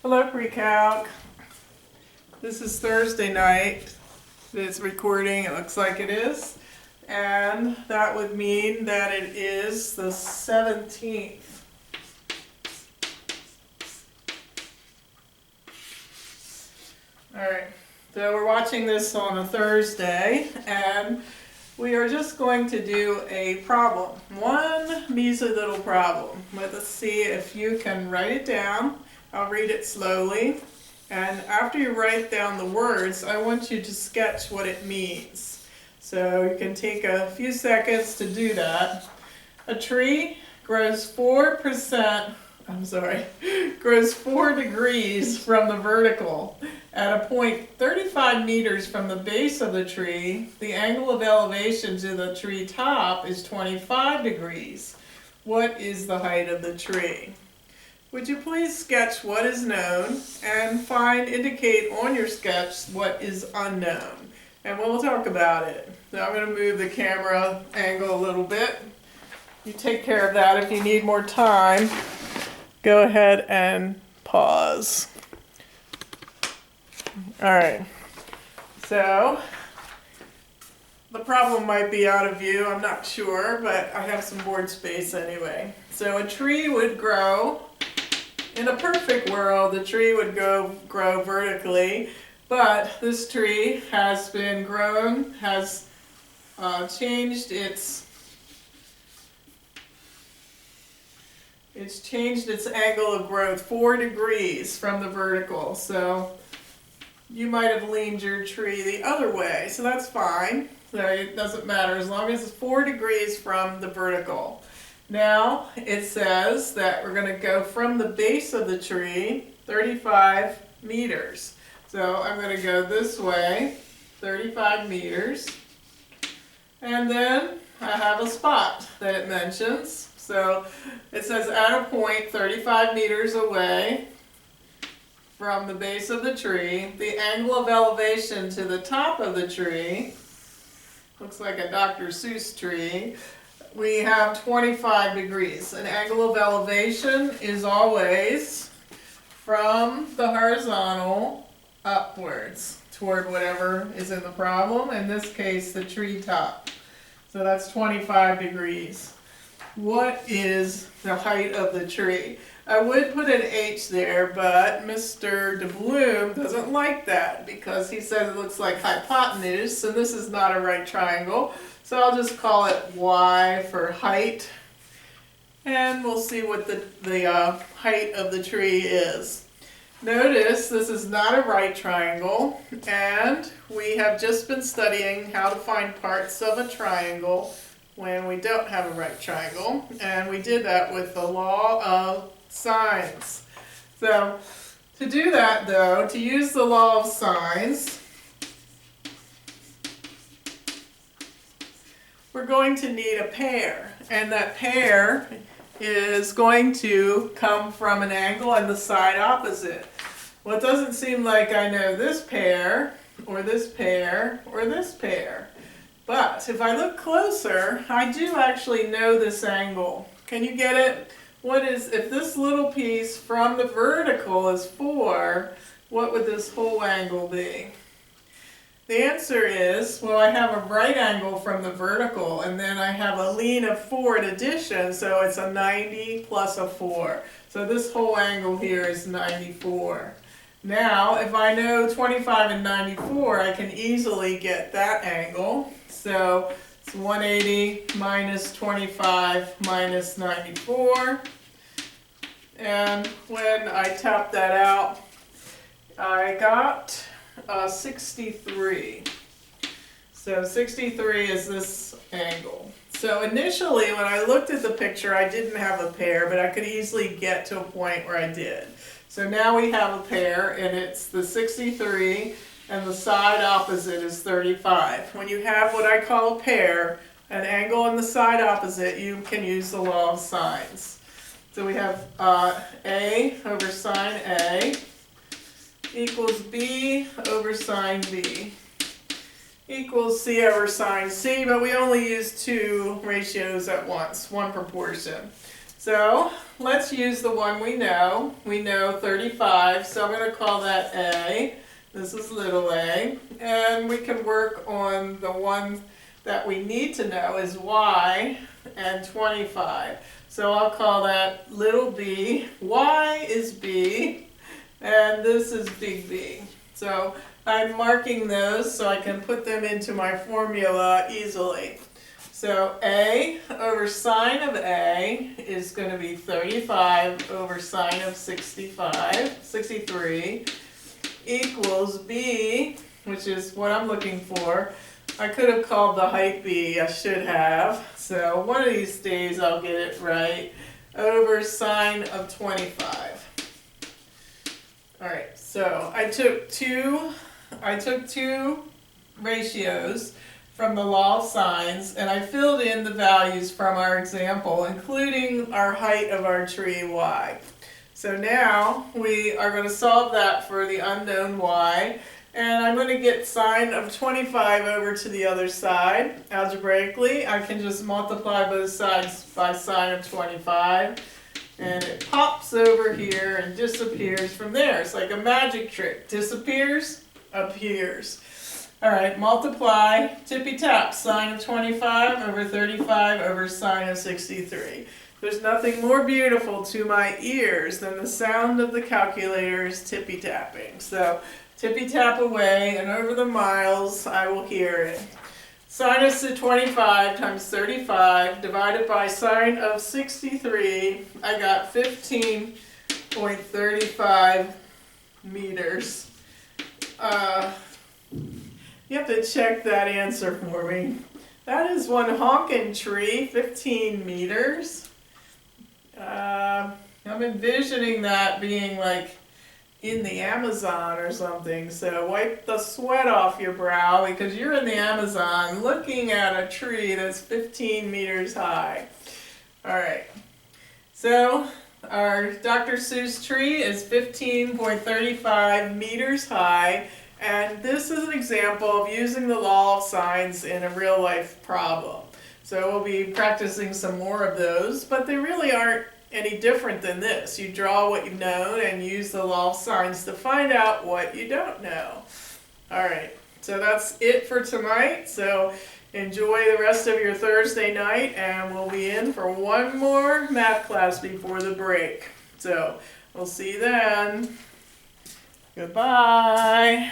Hello, PreCalc. This is Thursday night. This recording, it looks like it is. And that would mean that it is the 17th. Alright, so we're watching this on a Thursday, and we are just going to do a problem. One measly little problem. Let's see if you can write it down. I'll read it slowly. And after you write down the words, I want you to sketch what it means. So you can take a few seconds to do that. A tree grows 4 degrees from the vertical. At a point 35 meters from the base of the tree, the angle of elevation to the tree top is 25 degrees. What is the height of the tree? Would you please sketch what is known and indicate on your sketch what is unknown? And we'll talk about it. So I'm going to move the camera angle a little bit. You take care of that. If you need more time, go ahead and pause. Alright, so the problem might be out of view, I'm not sure, but I have some board space anyway. So a tree would grow, in a perfect world, the tree would grow vertically, but this tree has been grown, has changed its angle of growth 4 degrees from the vertical. So you might have leaned your tree the other way, so that's fine. So it doesn't matter as long as it's 4 degrees from the vertical. Now it says that we're going to go from the base of the tree 35 meters. So I'm going to go this way, 35 meters. And then I have a spot that it mentions. So it says at a point 35 meters away from the base of the tree, the angle of elevation to the top of the tree, looks like a Dr. Seuss tree, we have 25 degrees. An angle of elevation is always from the horizontal upwards toward whatever is in the problem, in this case the tree top. So that's 25 degrees. What is the height of the tree? I would put an H there, but Mr. DeBloom doesn't like that because he says it looks like hypotenuse, and this is not a right triangle. So I'll just call it Y for height, and we'll see what the height of the tree is. Notice this is not a right triangle, and we have just been studying how to find parts of a triangle when we don't have a right triangle, and we did that with the law of sines. So to do that though, to use the law of sines, we're going to need a pair, and that pair is going to come from an angle and the side opposite. Well, it doesn't seem like I know this pair, or this pair, or this pair. But if I look closer, I do actually know this angle. Can you get it? If this little piece from the vertical is 4, what would this whole angle be? The answer is, well, I have a right angle from the vertical, and then I have a lean of 4 in addition, so it's a 90 plus a 4. So this whole angle here is 94. Now, if I know 25 and 94, I can easily get that angle. So it's 180 minus 25 minus 94. And when I tap that out, I got 63. So 63 is this angle. So initially when I looked at the picture, I didn't have a pair, but I could easily get to a point where I did. So now we have a pair, and it's the 63, and the side opposite is 35. When you have what I call a pair, an angle and the side opposite, you can use the law of sines. So we have A over sine A equals B over sine B equals C over sine C, but we only use 2 ratios at once, one proportion. So let's use the one we know. We know 35, so I'm going to call that A. This is little a. And we can work on the one that we need to know is Y and 25. So I'll call that little b. Y is B, and this is big B. So I'm marking those so I can put them into my formula easily. So A over sine of A is going to be 35 over sine of 63 equals B, which is what I'm looking for. I could have called the height B, I should have. So one of these days I'll get it right. Over sine of 25. Alright, so I took two ratios from the law of sines, and I filled in the values from our example, including our height of our tree y. So now we are going to solve that for the unknown y, and I'm going to get sine of 25 over to the other side. Algebraically, I can just multiply both sides by sine of 25, and it pops over here and disappears from there. It's like a magic trick. Disappears, appears. Alright, multiply, tippy tap, sine of 25 over 35 over sine of 63. There's nothing more beautiful to my ears than the sound of the calculator's tippy tapping. So, tippy tap away, and over the miles I will hear it. Sine of 25 times 35 divided by sine of 63, I got 15.35 meters. You have to check that answer for me. That is one honkin' tree, 15 meters. I'm envisioning that being like in the Amazon or something. So wipe the sweat off your brow because you're in the Amazon looking at a tree that's 15 meters high. Alright, so our Dr. Seuss tree is 15.35 meters high. And this is an example of using the law of sines in a real life problem. So we'll be practicing some more of those, but they really aren't any different than this. You draw what you know and use the law of sines to find out what you don't know. Alright, so that's it for tonight. So enjoy the rest of your Thursday night, and we'll be in for one more math class before the break. So we'll see you then. Goodbye.